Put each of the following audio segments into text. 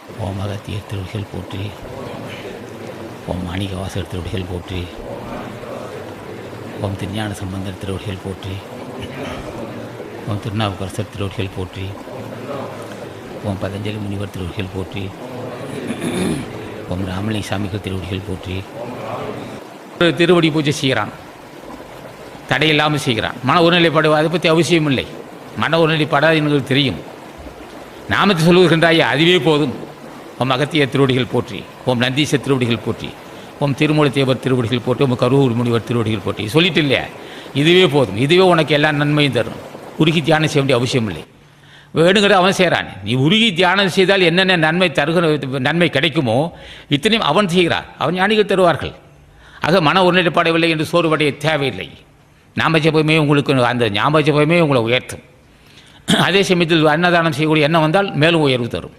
ஓம் அகத்தியர் திருவடிகள் போற்றி. ஓம் மாணிக்கவாசகர் திருவடிகள் போற்றி. ஓம் திருஞான சம்பந்தர் திருவடிகள் போற்றி. ஓம் திருநாவுக்கரசர் திருவடிகள் போற்றி. ஓம் பதஞ்சலி முனிவர் திருவடிகள் போற்றி. ஓம் ராமலிங்க சாமிகள் திருவடிகள் போற்றி. திருவடி பூஜை செய்கிறான், தடையில்லாமல் செய்கிறான். மன ஒருநிலைப்பாடு அதை பற்றி அவசியம் இல்லை. மன ஒருநிலைப்பாடாது எங்களுக்கு தெரியும். நாமத்தை சொல்லுகின்றாயே அதுவே போதும். ஓம் அகத்தியர் திருவடிகள் போற்றி. ஓம் நந்தீசர் திருவடிகள் போற்றி. ஓம் திருமூலத்தேவர் திருவடிகள் போற்றி. ஓம் கரூர் முனிவர் திருவடிகள் போற்றி சொல்லிட்டு இல்லையா, இதுவே போதும். இதுவே உனக்கு எல்லா நன்மையும் தரும். உருகி தியானம் செய்ய வேண்டிய அவசியம் இல்லை. வேணுங்கிறத அவன் செய்கிறான். நீ உருகி தியானம் செய்தால் என்னென்ன நன்மை கிடைக்குமோ இத்தனையும் அவன் செய்கிறார். அவன் ஞானிகள் தருவார்கள். ஆக மன ஒருநிலைப்பாடவில்லை என்று சோர்வடைய தேவையில்லை. ஞாபக ஜபமே உங்களுக்கு அந்த ஞாபக ஜபமே உங்களை உயர்த்தும். அதே சமயத்தில் அன்னதானம் செய்யக்கூடிய எண்ணம் வந்தால் மேலும் உயர்வு தரும்.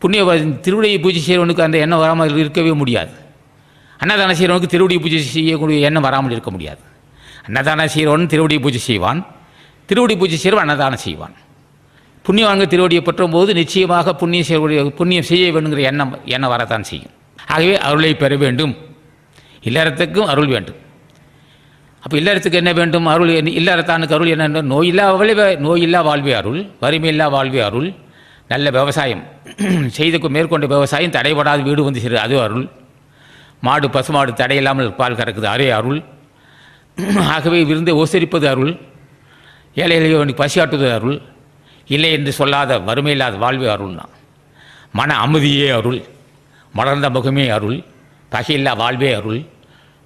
புண்ணிய திருவடியை பூஜை செய்கிறவனுக்கு அந்த எண்ணம் வராமல் இருக்கவே முடியாது. அன்னதானம் செய்கிறவனுக்கு திருவடியை பூஜை செய்யக்கூடிய எண்ணம் வராமல் இருக்க முடியாது. அன்னதானம் செய்கிறவன் திருவடியை பூஜை செய்வான், திருவடி பூஜை செய்கிறவன் அன்னதானம் செய்வான். புண்ணியவான்கள் திருவடியை பற்றும் போது நிச்சயமாக புண்ணியம் செய்ய வேண்டுங்கிற எண்ணம் வரத்தான் செய்யும். ஆகவே அருளை பெற வேண்டும். இல்லறத்துக்கும் அருள் வேண்டும். அப்போ இல்லறத்துக்கு என்ன வேண்டும்? அருள். இல்லறத்தானுக்கு அருள் என்ன? நோயில்லா வாழ்வே அருள், வறுமையில்லா வாழ்வே அருள், நல்ல விவசாயம் செய்து மேற்கொண்ட விவசாயம் தடைபடாது வீடு வந்து சேரு, அது அருள். மாடு பசுமாடு தடையில்லாமல் பால் கறக்குது, அரே அருள். ஆகவே விருந்தை உசரிப்பது அருள். ஏழைகளை பசியாட்டுவது அருள். இல்லை என்று சொல்லாத வறுமையில்லாத வாழ்வே அருள்னா. மன அமைதியே அருள், மலர்ந்த முகமே அருள், பகையில்லா வாழ்வே அருள்,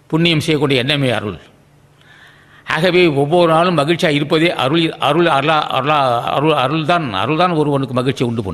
புண்ணியம் செய்யக்கூடிய எண்ணமே அருள். ஆகவே ஒவ்வொரு நாளும் மகிழ்ச்சியாக இருப்பதே அருள். அருள் தான் ஒருவனுக்கு மகிழ்ச்சியை உண்டு பண்ணும்.